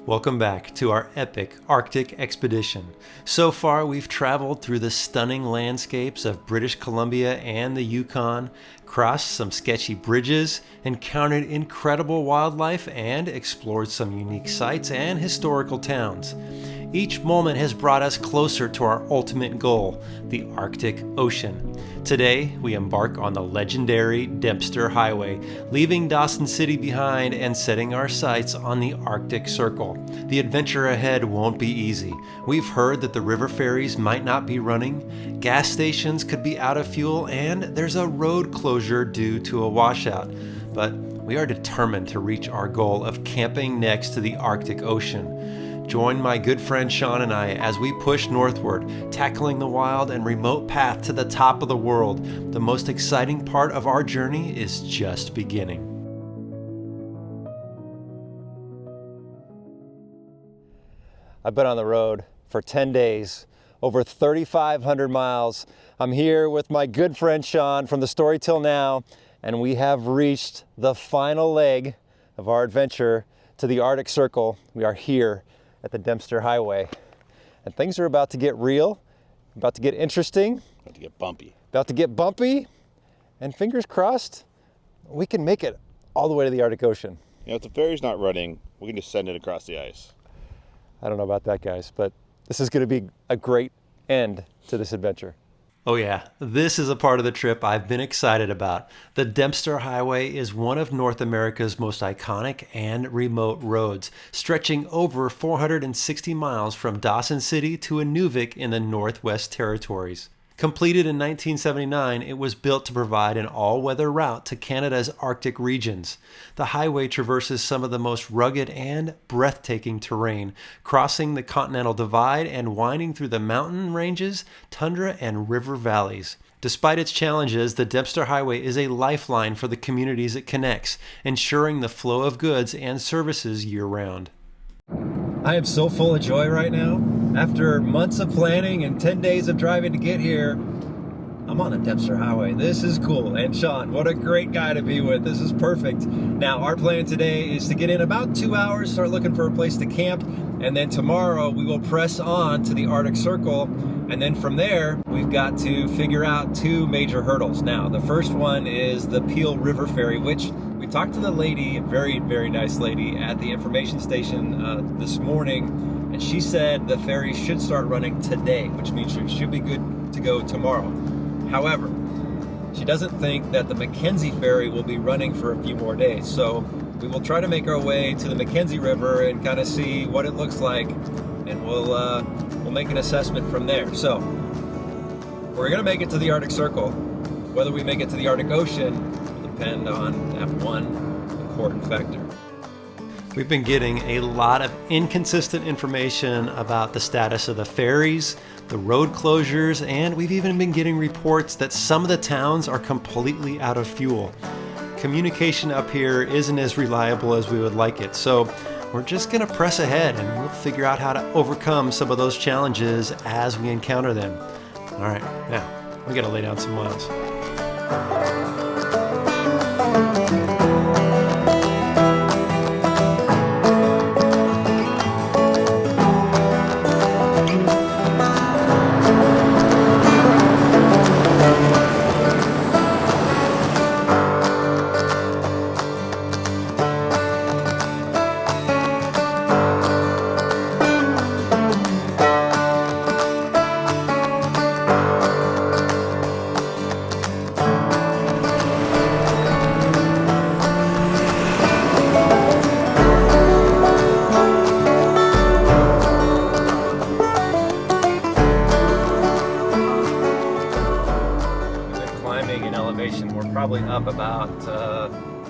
Welcome back to our epic Arctic expedition. So far, we've traveled through the stunning landscapes of British Columbia and the Yukon, crossed some sketchy bridges, encountered incredible wildlife, and explored some unique sites and historical towns. Each moment has brought us closer to our ultimate goal, the Arctic Ocean. Today, we embark on the legendary Dempster Highway, leaving Dawson City behind and setting our sights on the Arctic Circle. The adventure ahead won't be easy. We've heard that the river ferries might not be running, gas stations could be out of fuel, and there's a road closure due to a washout. But we are determined to reach our goal of camping next to the Arctic Ocean. Join my good friend Shaun and I as we push northward, tackling the wild and remote path to the top of the world. The most exciting part of our journey is just beginning. I've been on the road for 10 days, over 3,500 miles. I'm here with my good friend Shaun from the Story Till Now, and we have reached the final leg of our adventure to the Arctic Circle. We are here at the Dempster Highway, and things are about to get real, about to get interesting, about to get bumpy, and fingers crossed, we can make it all the way to the Arctic Ocean. You know, if the ferry's not running, we can just send it across the ice. I don't know about that, guys, but this is going to be a great end to this adventure. Oh yeah, this is a part of the trip I've been excited about. The Dempster Highway is one of North America's most iconic and remote roads, stretching over 460 miles from Dawson City to Inuvik in the Northwest Territories. Completed in 1979, it was built to provide an all-weather route to Canada's Arctic regions. The highway traverses some of the most rugged and breathtaking terrain, crossing the Continental Divide and winding through the mountain ranges, tundra, and river valleys. Despite its challenges, the Dempster Highway is a lifeline for the communities it connects, ensuring the flow of goods and services year-round. I am so full of joy right now. After months of planning and 10 days of driving to get here, I'm on the Dempster Highway. This is cool. And Shaun, what a great guy to be with. This is perfect. Now, our plan today is to get in about 2 hours, start looking for a place to camp, and then tomorrow we will press on to the Arctic Circle. And then from there, we've got to figure out two major hurdles. Now, the first one is the Peel River Ferry, which we talked to the lady, a very, very nice lady, at the information station this morning, and she said the ferry should start running today, which means it should be good to go tomorrow. However, she doesn't think that the Mackenzie ferry will be running for a few more days, so we will try to make our way to the Mackenzie River and kind of see what it looks like, and we'll make an assessment from there. So we're going to make it to the Arctic Circle. Whether we make it to the Arctic Ocean will depend on that one important factor. We've been getting a lot of inconsistent information about the status of the ferries, the road closures, and we've even been getting reports that some of the towns are completely out of fuel. Communication up here isn't as reliable as we would like it, so we're just going to press ahead and we'll figure out how to overcome some of those challenges as we encounter them. All right, now we got to lay down some miles. Probably up about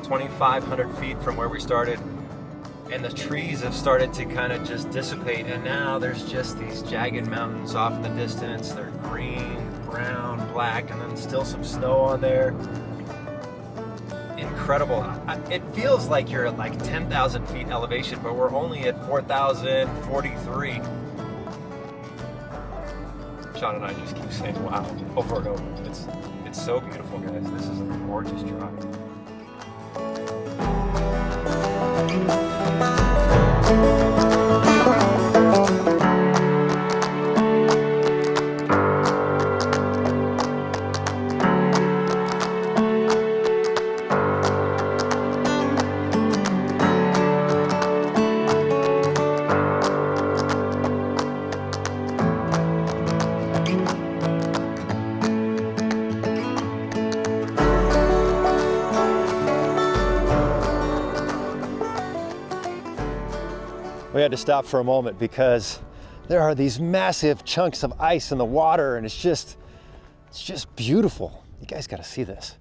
2,500 feet from where we started, and the trees have started to kind of just dissipate, and now there's just these jagged mountains off in the distance. They're green, brown, black, and then still some snow on there. Incredible. It feels like you're at like 10,000 feet elevation, but we're only at 4,043. Shaun and I just keep saying wow over and over. It's so beautiful, guys. This is a gorgeous drive. we had to stop for a moment because there are these massive chunks of ice in the water, and it's just beautiful. You guys got to see this.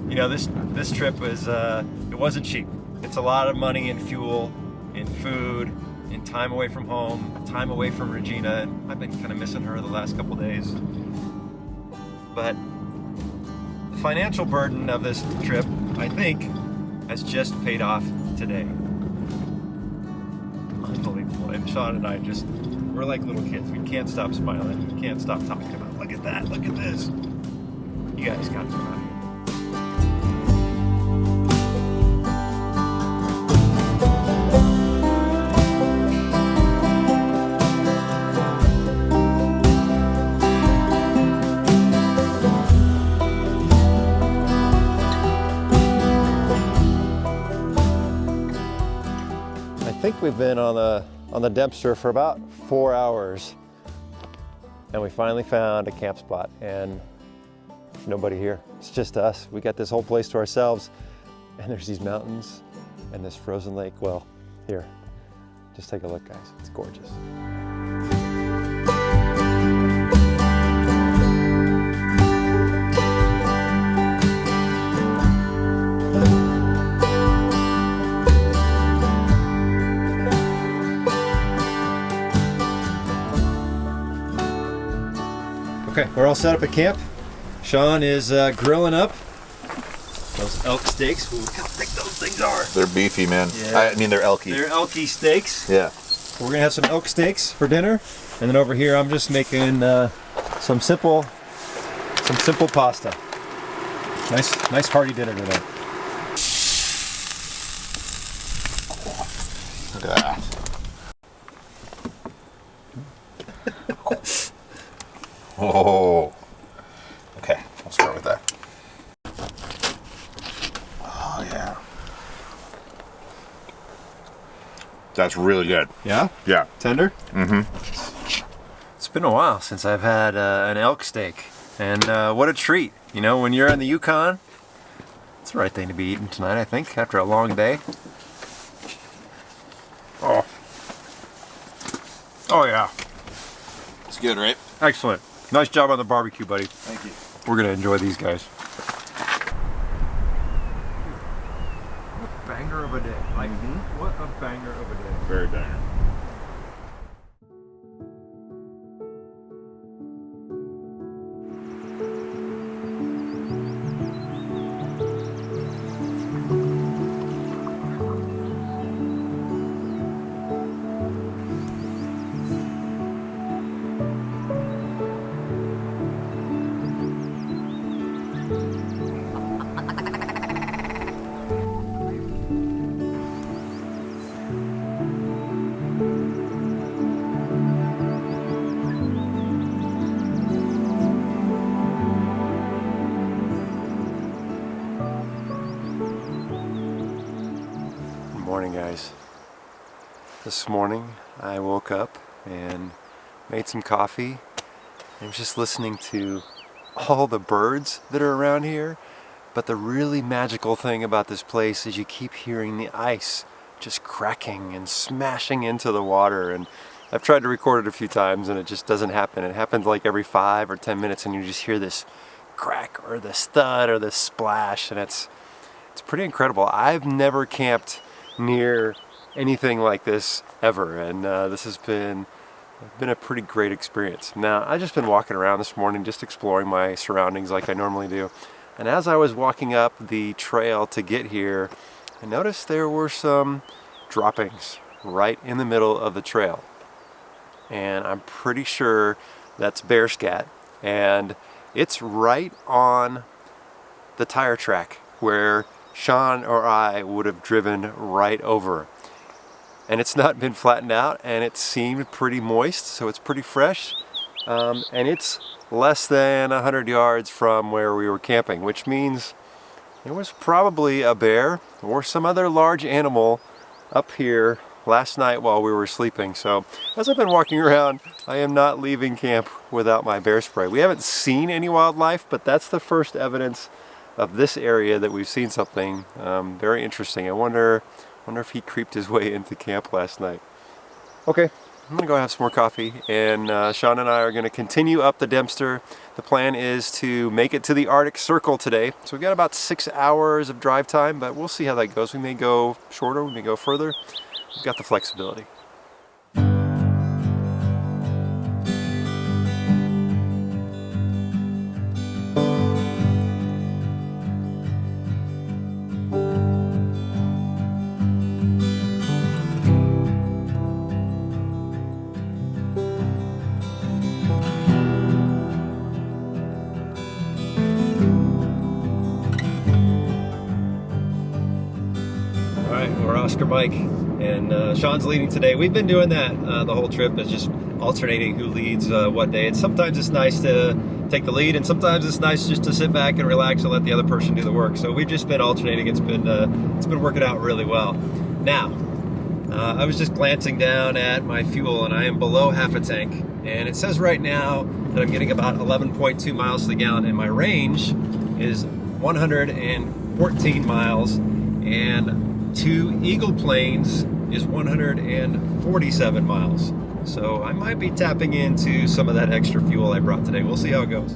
You know, this trip was it wasn't cheap. It's a lot of money in fuel, in food, in time away from home, time away from Regina, and I've been kind of missing her the last couple days. But the financial burden of this trip, I think, has just paid off today. Unbelievable. And Shaun and I we're like little kids. We can't stop smiling. We can't stop talking about, look at that, look at this. You guys got to come out here. I think we've been on the Dempster for about 4 hours, and we finally found a camp spot, and there's nobody here. It's just us. We got this whole place to ourselves, and there's these mountains and this frozen lake. Well, here, just take a look, guys. It's gorgeous. Okay, we're all set up at camp. Shaun is grilling up those elk steaks. Ooh, look how thick those things are. They're beefy, man. Yeah. I mean, they're elky. They're elky steaks. Yeah. We're gonna have some elk steaks for dinner, and then over here I'm just making some simple pasta. Nice hearty dinner today. Look at that. Oh, okay, I'll start with that. Oh, yeah. That's really good. Yeah? Yeah. Tender? Mm-hmm. It's been a while since I've had an elk steak, and what a treat. You know, when you're in the Yukon, it's the right thing to be eating tonight, I think, after a long day. Oh. Oh, yeah. It's good, right? Excellent. Nice job on the barbecue, buddy. Thank you. We're gonna enjoy these guys. What a banger of a day. Like, what a banger of a day. Very banger. Morning, guys. This morning I woke up and made some coffee. I was just listening to all the birds that are around here, but the really magical thing about this place is you keep hearing the ice just cracking and smashing into the water, and I've tried to record it a few times and it just doesn't happen. It happens like every 5 or 10 minutes and you just hear this crack or the thud or the splash, and it's pretty incredible. I've never camped near anything like this ever, and this has been a pretty great experience. Now, I've just been walking around this morning, just exploring my surroundings like I normally do, and as I was walking up the trail to get here, I noticed there were some droppings right in the middle of the trail, and I'm pretty sure that's bear scat, and it's right on the tire track where Shaun or I would have driven right over. and it's not been flattened out, and it seemed pretty moist, so it's pretty fresh. And it's less than 100 yards from where we were camping, which means there was probably a bear or some other large animal up here last night while we were sleeping. So as I've been walking around, I am not leaving camp without my bear spray. We haven't seen any wildlife, but that's the first evidence of this area that we've seen something very interesting. I wonder if he creeped his way into camp last night. Okay, I'm gonna go have some more coffee, and Shaun and I are gonna continue up the Dempster. The plan is to make it to the Arctic Circle today. So we've got about 6 hours of drive time, but we'll see how that goes. We may go shorter, we may go further. We've got the flexibility. We're Oscar Mike, and Shaun's leading today. We've been doing that the whole trip, is just alternating who leads what day. And sometimes it's nice to take the lead, and sometimes it's nice just to sit back and relax and let the other person do the work. So we've just been alternating. It's been working out really well. Now, I was just glancing down at my fuel, and I am below half a tank. And it says right now that I'm getting about 11.2 miles to the gallon, and my range is 114 miles, and to Eagle Plains is 147 miles. So I might be tapping into some of that extra fuel I brought today. We'll see how it goes.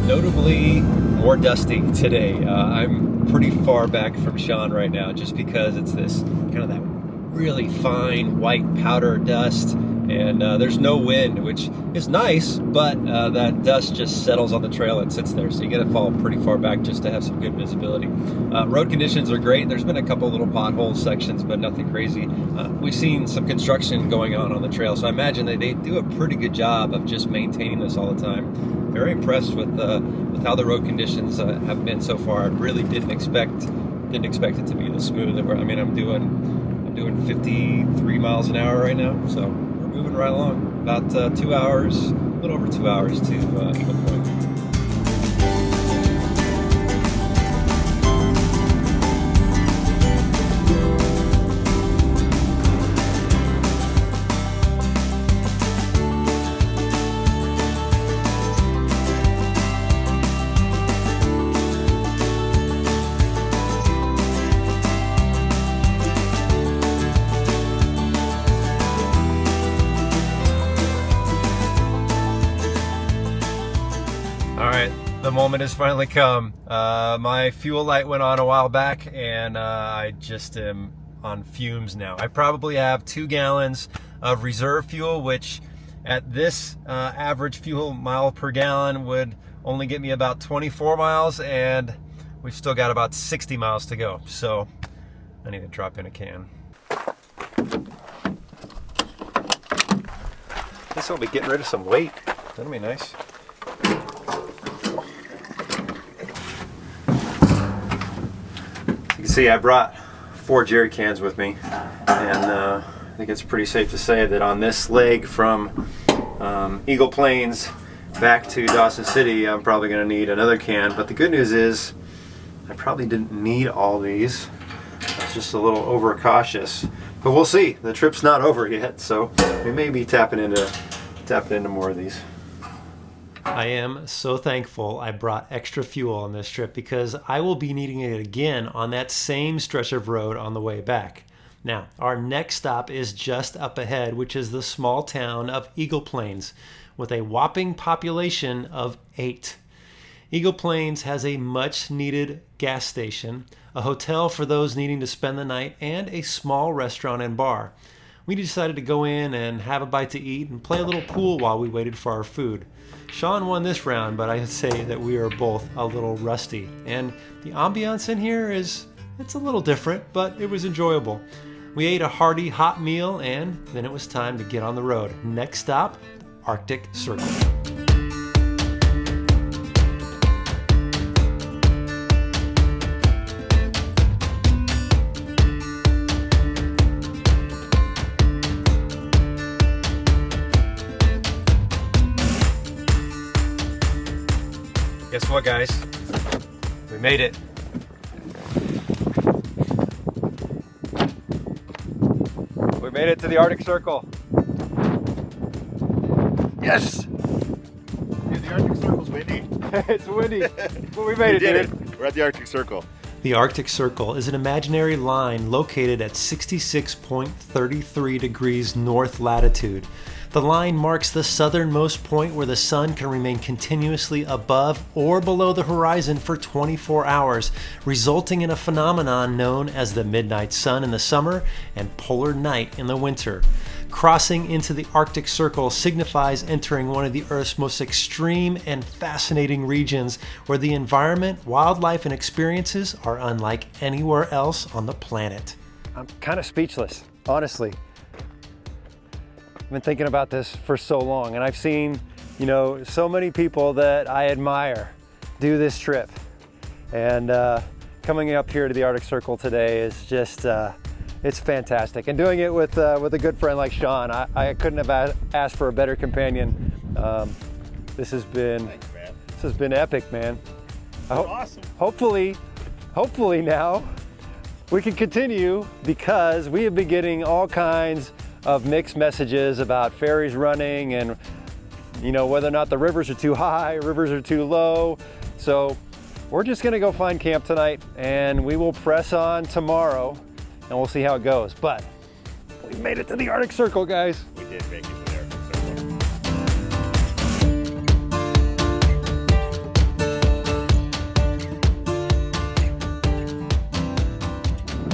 Notably more dusty today. I'm pretty far back from Shaun right now, just because it's this kind of that really fine white powder dust, and there's no wind, which is nice, but that dust just settles on the trail and sits there, so you gotta fall pretty far back just to have some good visibility. Road conditions are great. There's been a couple little pothole sections, but nothing crazy. We've seen some construction going on the trail, so I imagine that they do a pretty good job of just maintaining this all the time. Very impressed with how the road conditions have been so far. I really didn't expect it to be this smooth. I mean, I'm doing 53 miles an hour right now, so we're moving right along. About 2 hours, a little over 2 hours to Eagle Point. The moment has finally come. My fuel light went on a while back, and I just am on fumes now. I probably have 2 gallons of reserve fuel, which at this average fuel mile per gallon would only get me about 24 miles, and we've still got about 60 miles to go. So I need to drop in a can. I guess I'll be getting rid of some weight. That'll be nice. You can see I brought 4 jerry cans with me, and I think it's pretty safe to say that on this leg from Eagle Plains back to Dawson City, I'm probably going to need another can. But the good news is I probably didn't need all these. I was just a little overcautious, but we'll see. The trip's not over yet, so we may be tapping into more of these. I am so thankful I brought extra fuel on this trip, because I will be needing it again on that same stretch of road on the way back. Now, our next stop is just up ahead, which is the small town of Eagle Plains, with a whopping population of 8. Eagle Plains has a much-needed gas station, a hotel for those needing to spend the night, and a small restaurant and bar. We decided to go in and have a bite to eat and play a little pool while we waited for our food. Shaun won this round, but I'd say that we are both a little rusty. And the ambiance in here it's a little different, but it was enjoyable. We ate a hearty hot meal, and then it was time to get on the road. Next stop, Arctic Circle. Guess what, guys? We made it. We made it to the Arctic Circle. Yes! Dude, the Arctic Circle's windy. It's windy, but we made it, dude. We're at the Arctic Circle. The Arctic Circle is an imaginary line located at 66.33 degrees north latitude. The line marks the southernmost point where the sun can remain continuously above or below the horizon for 24 hours, resulting in a phenomenon known as the midnight sun in the summer and polar night in the winter. Crossing into the Arctic Circle signifies entering one of the Earth's most extreme and fascinating regions where the environment, wildlife, and experiences are unlike anywhere else on the planet. I'm kind of speechless, honestly. I've been thinking about this for so long, and I've seen, so many people that I admire do this trip. And coming up here to the Arctic Circle today is just, it's fantastic. And doing it with a good friend like Shaun, I couldn't have asked for a better companion. This has been epic, man. Awesome. Hopefully now we can continue, because we have been getting all kinds of mixed messages about ferries running and whether or not the rivers are too high, rivers are too low. So we're just gonna go find camp tonight, and we will press on tomorrow, and we'll see how it goes. But we made it to the Arctic Circle, guys. We did make it to the Arctic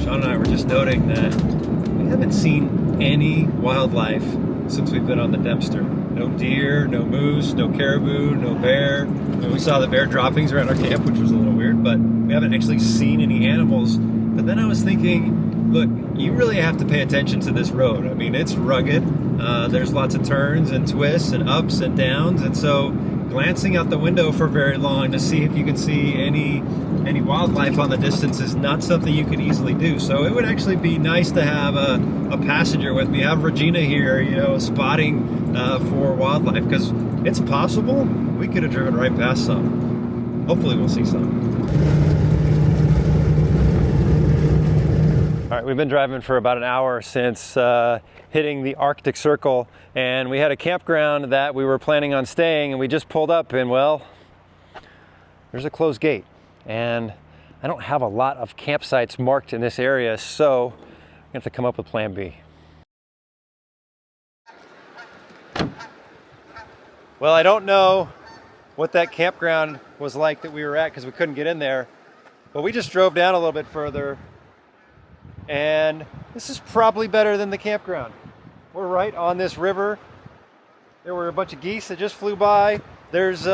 Circle. Shaun and I were just noting that we haven't seen any wildlife since we've been on the Dempster. No deer, no moose, no caribou, no bear. And we saw the bear droppings around our camp, which was a little weird, but we haven't actually seen any animals. But then I was thinking, look, you really have to pay attention to this road. I mean, it's rugged. There's lots of turns and twists and ups and downs. And so glancing out the window for very long to see if you can see any wildlife on the distance is not something you can easily do. So it would actually be nice to have a passenger with me, have Regina here, spotting for wildlife, because it's possible we could have driven right past some. Hopefully we'll see some. All right, we've been driving for about an hour since hitting the Arctic Circle, and we had a campground that we were planning on staying, and we just pulled up, and well, there's a closed gate. And I don't have a lot of campsites marked in this area, so I'm gonna have to come up with plan B. Well, I don't know what that campground was like that we were at, because we couldn't get in there, but we just drove down a little bit further, and this is probably better than the campground. We're right on this river. There were a bunch of geese that just flew by. There's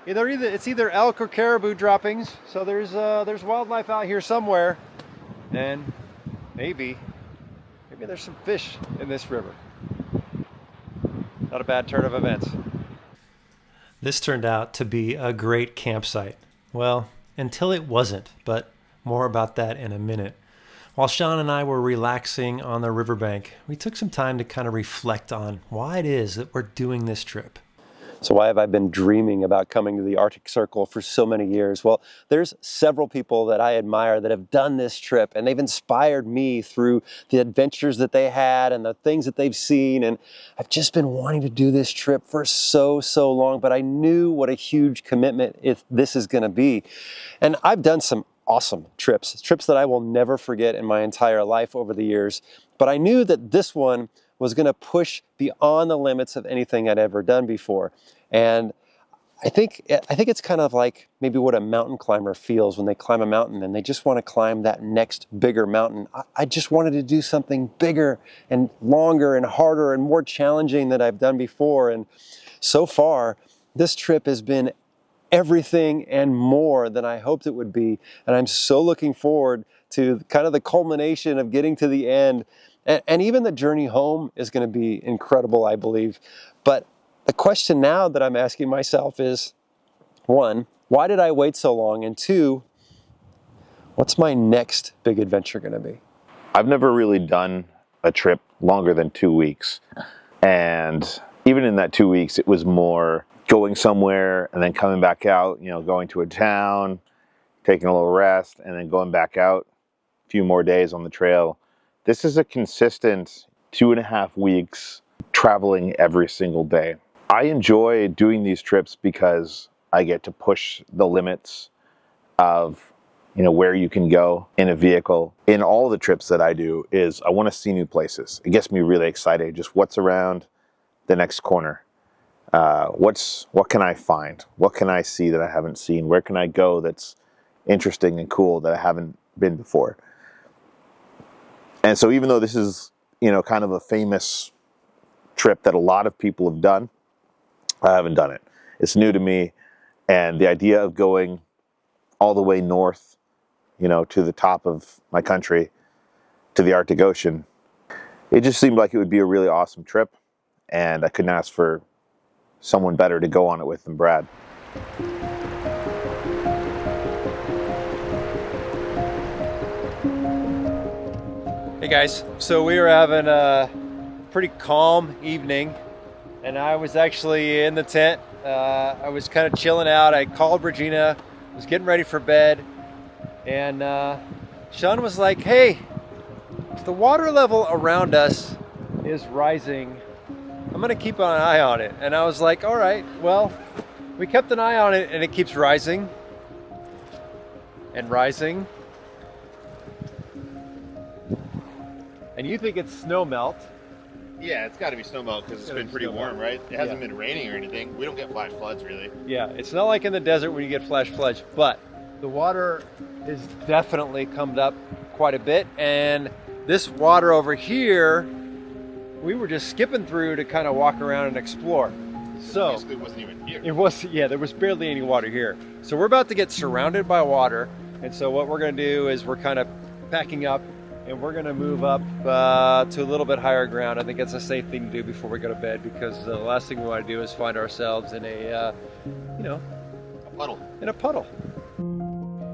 it's either elk or caribou droppings, so there's wildlife out here somewhere, and maybe there's some fish in this river. Not a bad turn of events. This turned out to be a great campsite. Well, until it wasn't, but more about that in a minute. While Shaun and I were relaxing on the riverbank, we took some time to kind of reflect on why it is that we're doing this trip. So why have I been dreaming about coming to the Arctic Circle for so many years? Well, there's several people that I admire that have done this trip, and they've inspired me through the adventures that they had and the things that they've seen. And I've just been wanting to do this trip for so long, but I knew what a huge commitment this is going to be. And I've done some awesome trips that I will never forget in my entire life over the years. But I knew that this one was going to push beyond the limits of anything I'd ever done before. And I think it's kind of like maybe what a mountain climber feels when they climb a mountain and they just want to climb that next bigger mountain. I just wanted to do something bigger and longer and harder and more challenging than I've done before. And so far, this trip has been everything and more than I hoped it would be. And I'm so looking forward to kind of the culmination of getting to the end. And even the journey home is going to be incredible, I believe. But the question now that I'm asking myself is, one, why did I wait so long? And two, what's my next big adventure going to be? I've never really done a trip longer than 2 weeks. And even in that 2 weeks, it was more going somewhere and then coming back out, you know, going to a town, taking a little rest, and then going back out a few more days on the trail. This is a consistent 2.5 weeks traveling every single day. I enjoy doing these trips because I get to push the limits of, you know, where you can go in a vehicle. In all the trips that I do is I want to see new places. It gets me really excited. Just what's around the next corner. What can I find? What can I see that I haven't seen? Where can I go that's interesting and cool that I haven't been before? And so even though this is, you know, kind of a famous trip that a lot of people have done, I haven't done it. It's new to me. And the idea of going all the way north, you know, to the top of my country, to the Arctic Ocean, it just seemed like it would be a really awesome trip. And I couldn't ask for someone better to go on it with than Brad. Hey guys, so we were having a pretty calm evening and I was actually in the tent. I was kind of chilling out. I called Regina, was getting ready for bed, and Shaun was like, hey, if the water level around us is rising, I'm gonna keep an eye on it. And I was like, all right, well, we kept an eye on it and it keeps rising and rising. And you think it's snow melt. Yeah, it's got to be snowmelt because it's been pretty warm, right? It hasn't been raining or anything. We don't get flash floods, really. Yeah, it's not like in the desert when you get flash floods, but the water is definitely come up quite a bit. And this water over here, we were just skipping through to kind of walk around and explore. So basically, it wasn't even here. It was, yeah, there was barely any water here. So we're about to get surrounded by water. And so what we're going to do is we're kind of packing up and we're going to move up to a little bit higher ground. I think it's a safe thing to do before we go to bed, because the last thing we want to do is find ourselves in a, a puddle. In a puddle.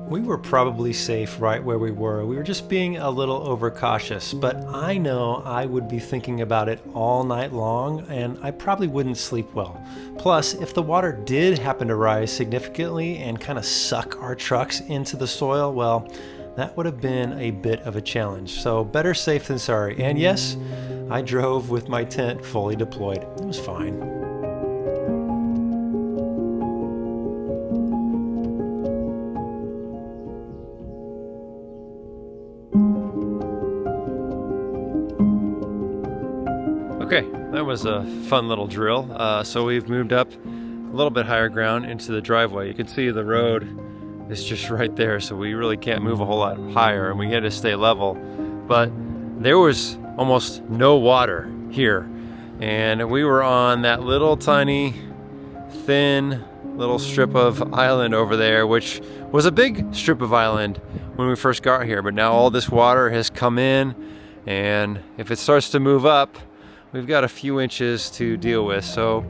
We were probably safe right where we were. We were just being a little overcautious, but I know I would be thinking about it all night long and I probably wouldn't sleep well. Plus, if the water did happen to rise significantly and kind of suck our trucks into the soil, well, that would have been a bit of a challenge. So better safe than sorry. And yes, I drove with my tent fully deployed. It was fine. Okay, that was a fun little drill. So we've moved up a little bit higher ground into the driveway. You can see the road is just right there, so we really can't move a whole lot higher and we had to stay level. But there was almost no water here. And we were on that little tiny, thin little strip of island over there, which was a big strip of island when we first got here. But now all this water has come in, and if it starts to move up, we've got a few inches to deal with. So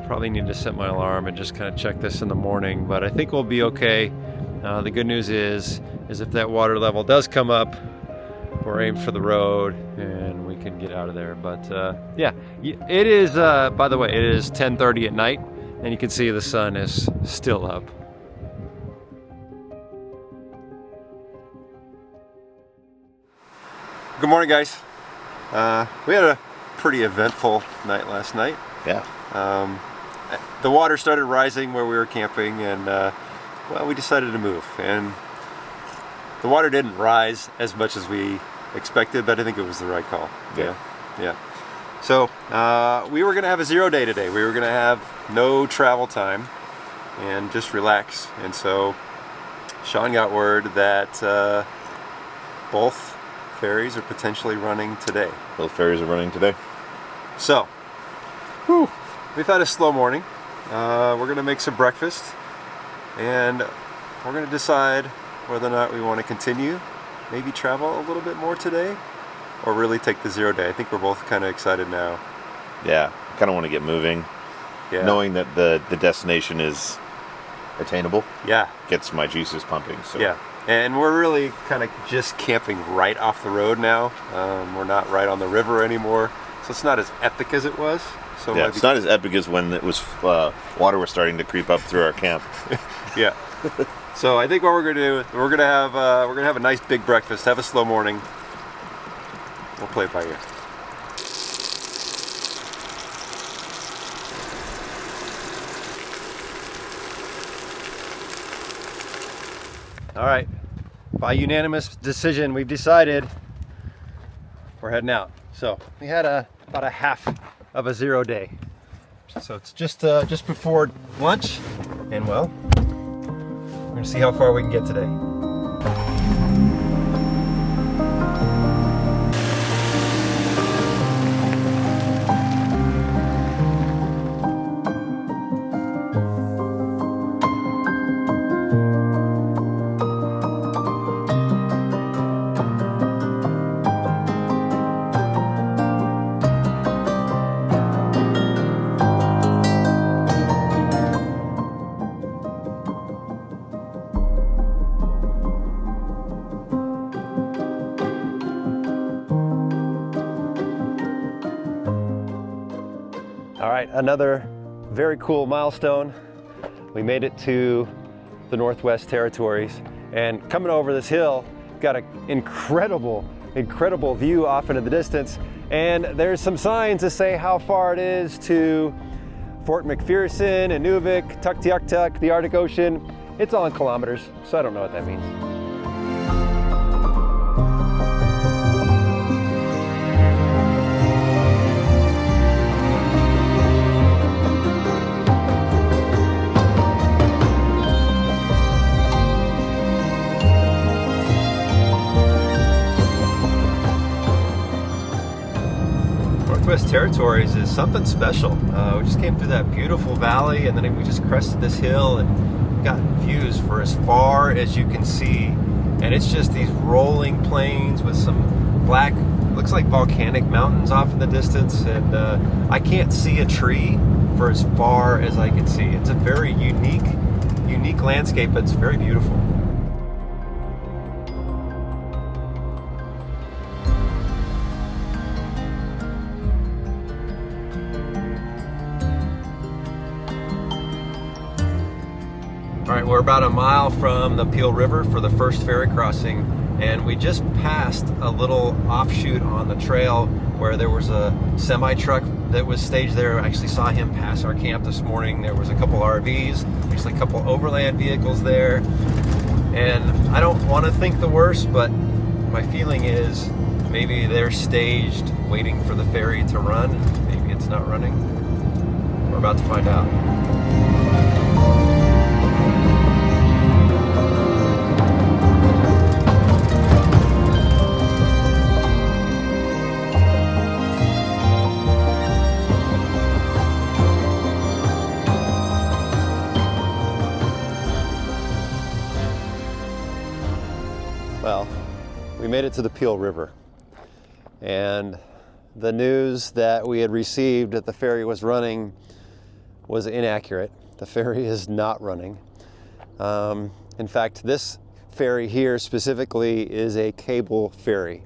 probably need to set my alarm and just kind of check this in the morning, but I think we'll be okay. The good news is if that water level does come up, we're aimed for the road and we can get out of there. But yeah, it is, by the way, it is 10:30 at night and you can see the sun is still up. Good morning, guys. We had a pretty eventful night last night. Yeah. The water started rising where we were camping, and well, we decided to move. And the water didn't rise as much as we expected, but I think it was the right call. Yeah. Yeah. So we were gonna have a 0 day today. We were gonna have no travel time and just relax. And so Shaun got word that both ferries are potentially running today. Both ferries are running today. So, we've had a slow morning. We're gonna make some breakfast and we're gonna decide whether or not we want to continue, maybe travel a little bit more today, or really take the 0 day. I think we're both kind of excited now. Yeah, I kind of want to get moving. Yeah. Knowing that the destination is attainable. Yeah. Gets my juices pumping. So. Yeah. And we're really kind of just camping right off the road now. We're not right on the river anymore, so it's not as epic as it was. So yeah, it's not as epic as when it was water was starting to creep up through our camp. Yeah. So I think what we're gonna do is we're gonna have a nice big breakfast, have a slow morning. We'll play it by ear. All right, by unanimous decision, we've decided we're heading out. So we had about a half of a 0 day. So it's just before lunch, and well, we're gonna see how far we can get today. All right, another very cool milestone. We made it to the Northwest Territories, and coming over this hill, got an incredible view off into the distance, and there's some signs to say how far it is to Fort McPherson, Inuvik, Tuktoyaktuk, the Arctic Ocean. It's all in kilometers, so I don't know what that means. Northwest Territories is something special. We just came through that beautiful valley, and then we just crested this hill and got views for as far as you can see. And it's just these rolling plains with some black, looks like volcanic mountains off in the distance. And I can't see a tree for as far as I can see. It's a very unique landscape, but it's very beautiful. All right, we're about a mile from the Peel River for the first ferry crossing, and we just passed a little offshoot on the trail where there was a semi-truck that was staged there. I actually saw him pass our camp this morning. There was a couple RVs, actually a couple overland vehicles there, and I don't want to think the worst, but my feeling is maybe they're staged waiting for the ferry to run. Maybe it's not running. We're about to find out. Well, we made it to the Peel River, and the news that we had received that the ferry was running was inaccurate. The ferry is not running. In fact, this ferry here specifically is a cable ferry,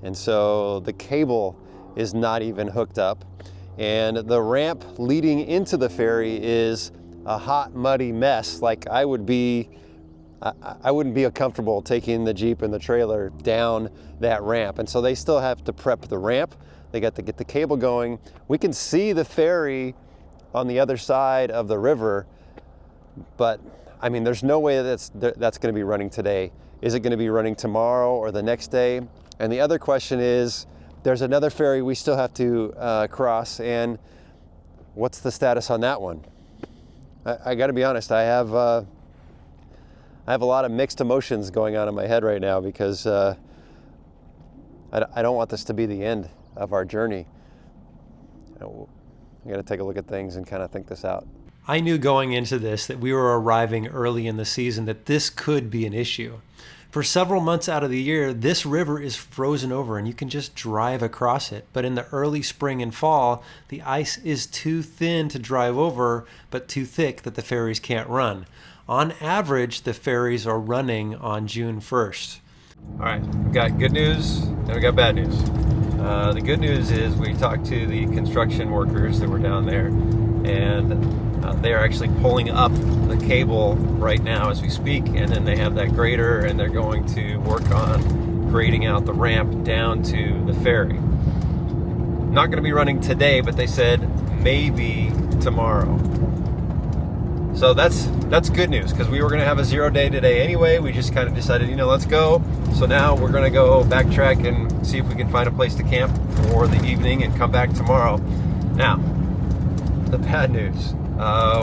and so the cable is not even hooked up, and the ramp leading into the ferry is a hot, muddy mess. Like I wouldn't be comfortable taking the Jeep and the trailer down that ramp. And so they still have to prep the ramp. They got to get the cable going. We can see the ferry on the other side of the river, but I mean, there's no way that's going to be running today. Is it going to be running tomorrow or the next day? And the other question is, there's another ferry we still have to cross, and what's the status on that one? I got to be honest, I have a lot of mixed emotions going on in my head right now because I don't want this to be the end of our journey. I got to take a look at things and kind of think this out. I knew going into this that we were arriving early in the season, that this could be an issue. For several months out of the year, this river is frozen over and you can just drive across it. But in the early spring and fall, the ice is too thin to drive over, but too thick that the ferries can't run. On average, the ferries are running on June 1st. All right, we've got good news and we got bad news. The good news is we talked to the construction workers that were down there, and they are actually pulling up the cable right now as we speak, and then they have that grader and they're going to work on grading out the ramp down to the ferry. Not going to be running today, but they said maybe tomorrow. So that's good news, because we were going to have a 0 day today anyway. We just kind of decided, let's go. So now we're going to go backtrack and see if we can find a place to camp for the evening and come back tomorrow. Now, the bad news.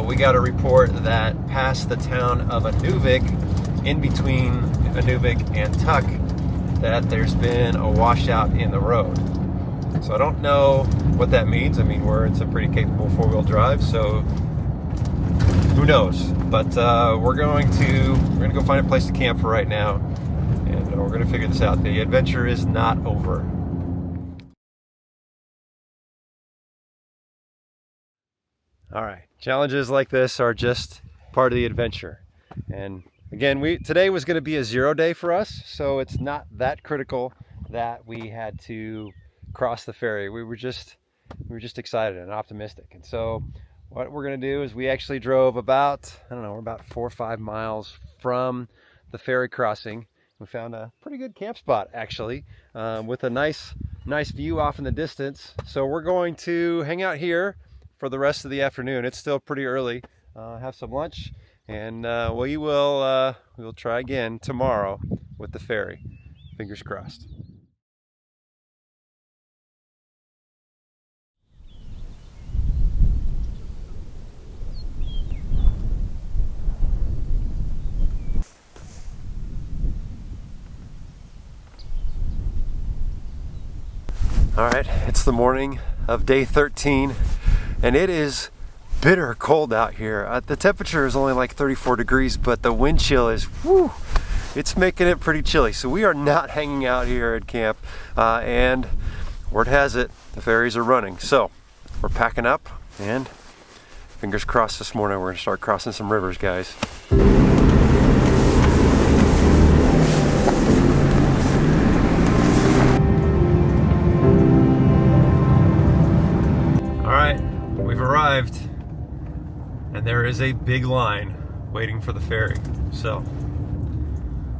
We got a report that past the town of Inuvik, in between Inuvik and Tuk, that there's been a washout in the road. So I don't know what that means. I mean, it's a pretty capable four-wheel drive, so who knows? But we're going to go find a place to camp for right now, and we're going to figure this out. The adventure is not over. All right, challenges like this are just part of the adventure. And again, today was going to be a 0 day for us, so it's not that critical that we had to cross the ferry. We were just excited and optimistic. And so what we're going to do is we actually drove about 4 or 5 miles from the ferry crossing. We found a pretty good camp spot actually, with a nice view off in the distance. So we're going to hang out here for the rest of the afternoon. It's still pretty early. Have some lunch, and we'll try again tomorrow with the ferry. Fingers crossed. All right, it's the morning of day 13, and it is bitter cold out here. The temperature is only like 34 degrees, but the wind chill is, it's making it pretty chilly. So we are not hanging out here at camp, and word has it, the ferries are running. So we're packing up, and fingers crossed this morning we're gonna start crossing some rivers, guys. We've arrived, and there is a big line waiting for the ferry. So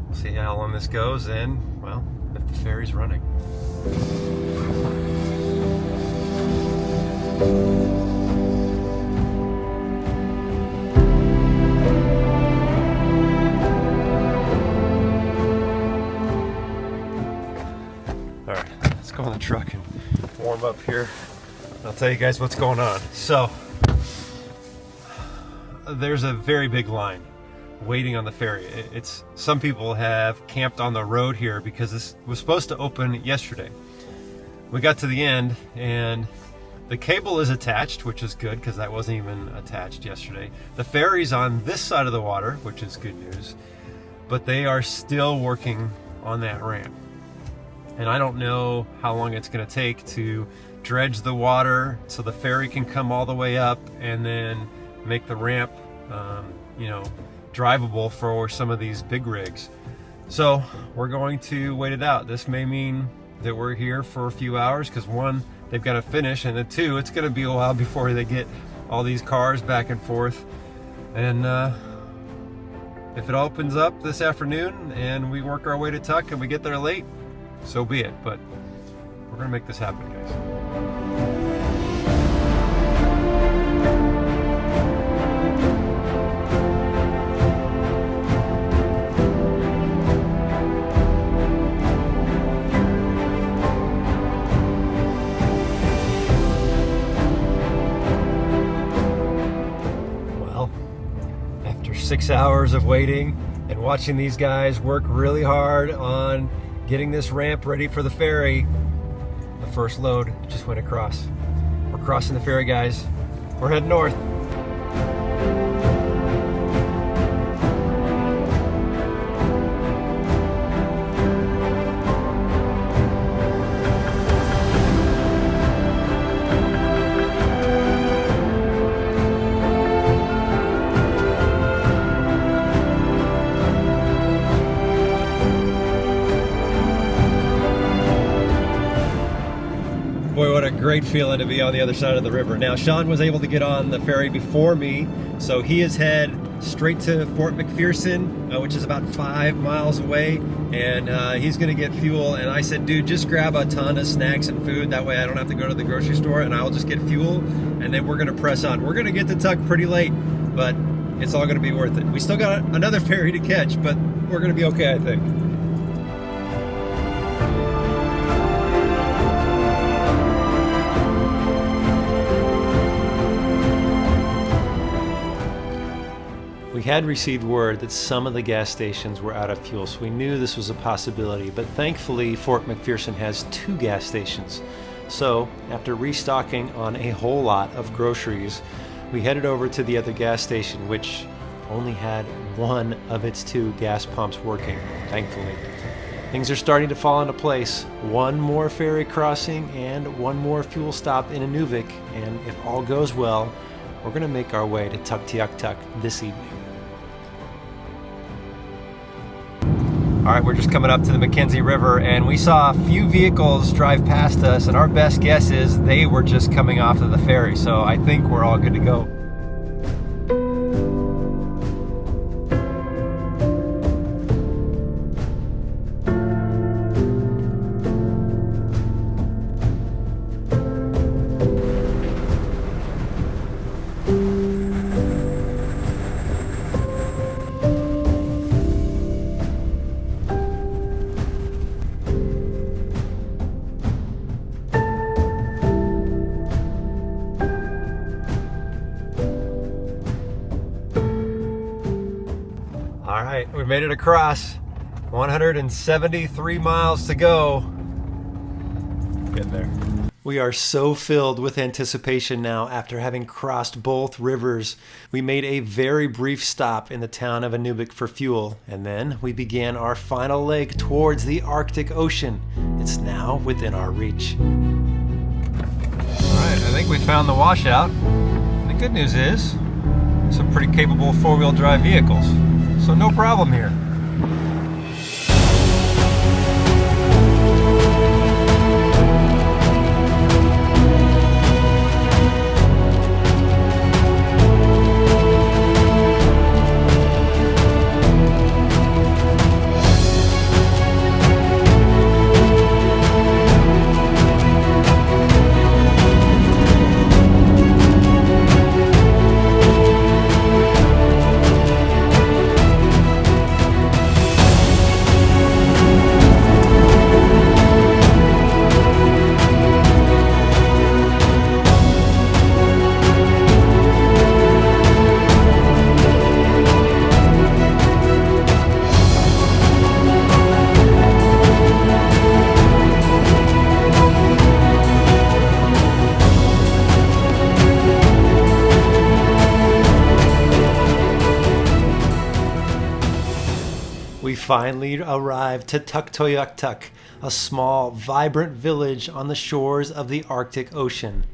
we'll see how long this goes, and well, if the ferry's running. All right, let's go in the truck and warm up here. I'll tell you guys what's going on. So there's a very big line waiting on the ferry. Some people have camped on the road here because this was supposed to open yesterday. We got to the end and the cable is attached, which is good because that wasn't even attached yesterday. The ferry's on this side of the water, which is good news, but they are still working on that ramp. And I don't know how long it's going to take to dredge the water so the ferry can come all the way up and then make the ramp drivable for some of these big rigs. So we're going to wait it out. This may mean that we're here for a few hours because one, they've got to finish, and then two, it's going to be a while before they get all these cars back and forth. And if it opens up this afternoon and we work our way to Tuk and we get there late, so be it. But we're going to make this happen, guys. 6 hours of waiting and watching these guys work really hard on getting this ramp ready for the ferry. The first load just went across. We're crossing the ferry, guys. We're heading north. Boy, what a great feeling to be on the other side of the river. Now, Shaun was able to get on the ferry before me, so he is head straight to Fort McPherson, which is about 5 miles away, and he's gonna get fuel. And I said, dude, just grab a ton of snacks and food, that way I don't have to go to the grocery store, and I'll just get fuel, and then we're gonna press on. We're gonna get to Tuk pretty late, but it's all gonna be worth it. We still got another ferry to catch, but we're gonna be okay, I think. We had received word that some of the gas stations were out of fuel, so we knew this was a possibility, but thankfully Fort McPherson has 2 gas stations. So after restocking on a whole lot of groceries, we headed over to the other gas station, which only had one of its 2 gas pumps working, thankfully. Things are starting to fall into place. One more ferry crossing and one more fuel stop in Inuvik, and if all goes well, we're going to make our way to Tuktoyaktuk this evening. All right, we're just coming up to the Mackenzie River, and we saw a few vehicles drive past us, and our best guess is they were just coming off of the ferry, so I think we're all good to go. All right, we made it across. 173 miles to go. Getting there. We are so filled with anticipation now after having crossed both rivers. We made a very brief stop in the town of Inuvik for fuel, and then we began our final leg towards the Arctic Ocean. It's now within our reach. All right, I think we found the washout. And the good news is, some pretty capable four-wheel drive vehicles. So no problem here. We finally arrived to Tuktoyaktuk, a small, vibrant village on the shores of the Arctic Ocean.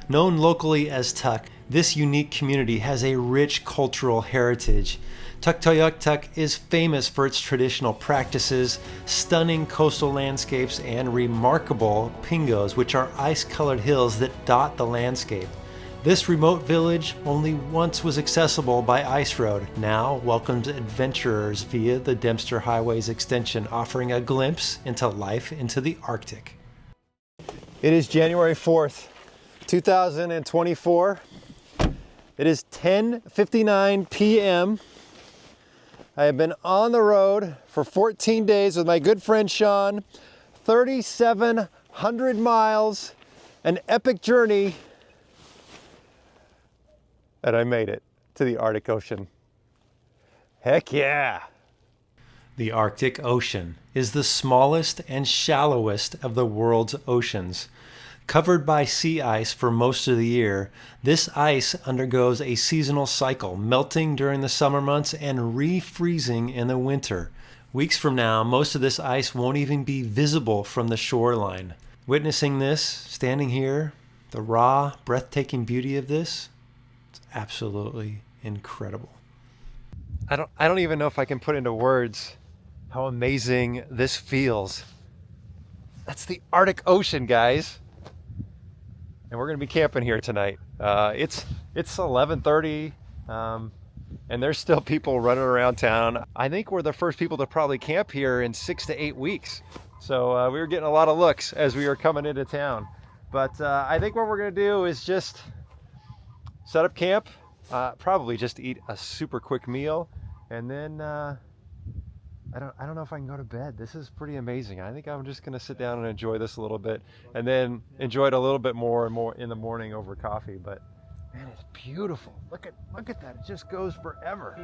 Known locally as Tuk, this unique community has a rich cultural heritage. Tuktoyaktuk is famous for its traditional practices, stunning coastal landscapes, and remarkable pingos, which are ice-colored hills that dot the landscape. This remote village only once was accessible by ice road, now welcomes adventurers via the Dempster Highway's extension, offering a glimpse into life into the Arctic. It is January 4th, 2024. It is 10:59 p.m. I have been on the road for 14 days with my good friend Shaun, 3,700 miles, an epic journey. And I made it to the Arctic Ocean. Heck yeah! The Arctic Ocean is the smallest and shallowest of the world's oceans. Covered by sea ice for most of the year, this ice undergoes a seasonal cycle, melting during the summer months and refreezing in the winter. Weeks from now, most of this ice won't even be visible from the shoreline. Witnessing this, standing here, the raw, breathtaking beauty of this, it's absolutely incredible. I don't even know if I can put into words how amazing this feels. That's the Arctic Ocean, guys. And we're going to be camping here tonight. It's 11:30, and there's still people running around town. I think we're the first people to probably camp here in 6 to 8 weeks. So we were getting a lot of looks as we were coming into town. But I think what we're going to do is just set up camp, probably just eat a super quick meal, and then I don't know if I can go to bed. This is pretty amazing. I think I'm just going to sit down and enjoy this a little bit, and then enjoy it a little bit more and more in the morning over coffee. But man, it's beautiful. Look at that. It just goes forever.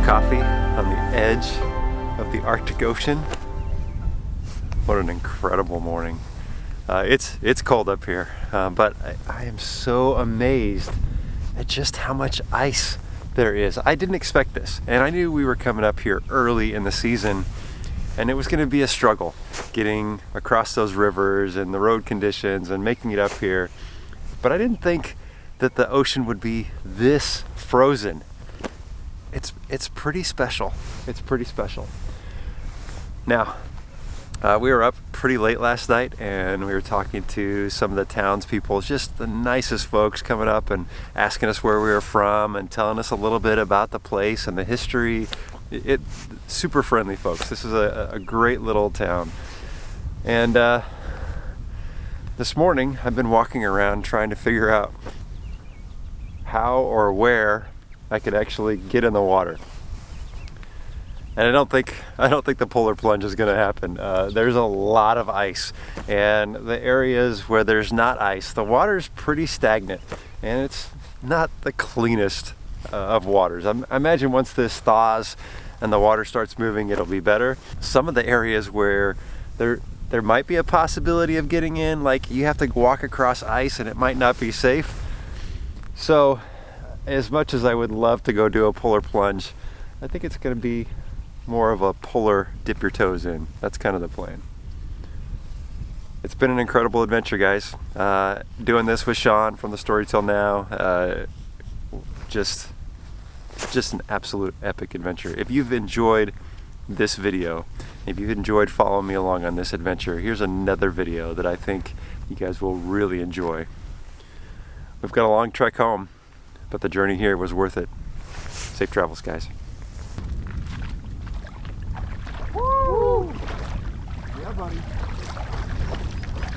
Coffee on the edge of the Arctic Ocean. What an incredible morning. It's cold up here, but I am so amazed at just how much ice there is. I didn't expect this, and I knew we were coming up here early in the season, and it was going to be a struggle getting across those rivers and the road conditions and making it up here. But I didn't think that the ocean would be this frozen. It's pretty special. It's pretty special. Now, we were up pretty late last night, and we were talking to some of the townspeople, just the nicest folks coming up and asking us where we were from and telling us a little bit about the place and the history. Super friendly folks. This is a great little town. And this morning, I've been walking around trying to figure out how or where I could actually get in the water. And I don't think the polar plunge is going to happen. There's a lot of ice, and the areas where there's not ice, the water's pretty stagnant, and it's not the cleanest of waters. I imagine once this thaws and the water starts moving, it'll be better. Some of the areas where there might be a possibility of getting in, like you have to walk across ice and it might not be safe. So as much as I would love to go do a polar plunge, I think it's going to be more of a polar dip your toes in. That's kind of the plan. It's been an incredible adventure, guys. Doing this with Shaun from the Story Till Now, just an absolute epic adventure. If you've enjoyed this video, if you've enjoyed following me along on this adventure, here's another video that I think you guys will really enjoy. We've got a long trek home, but the journey here was worth it. Safe travels, guys. Woo! Yeah, buddy.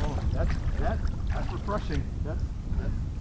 Oh, that's refreshing. That's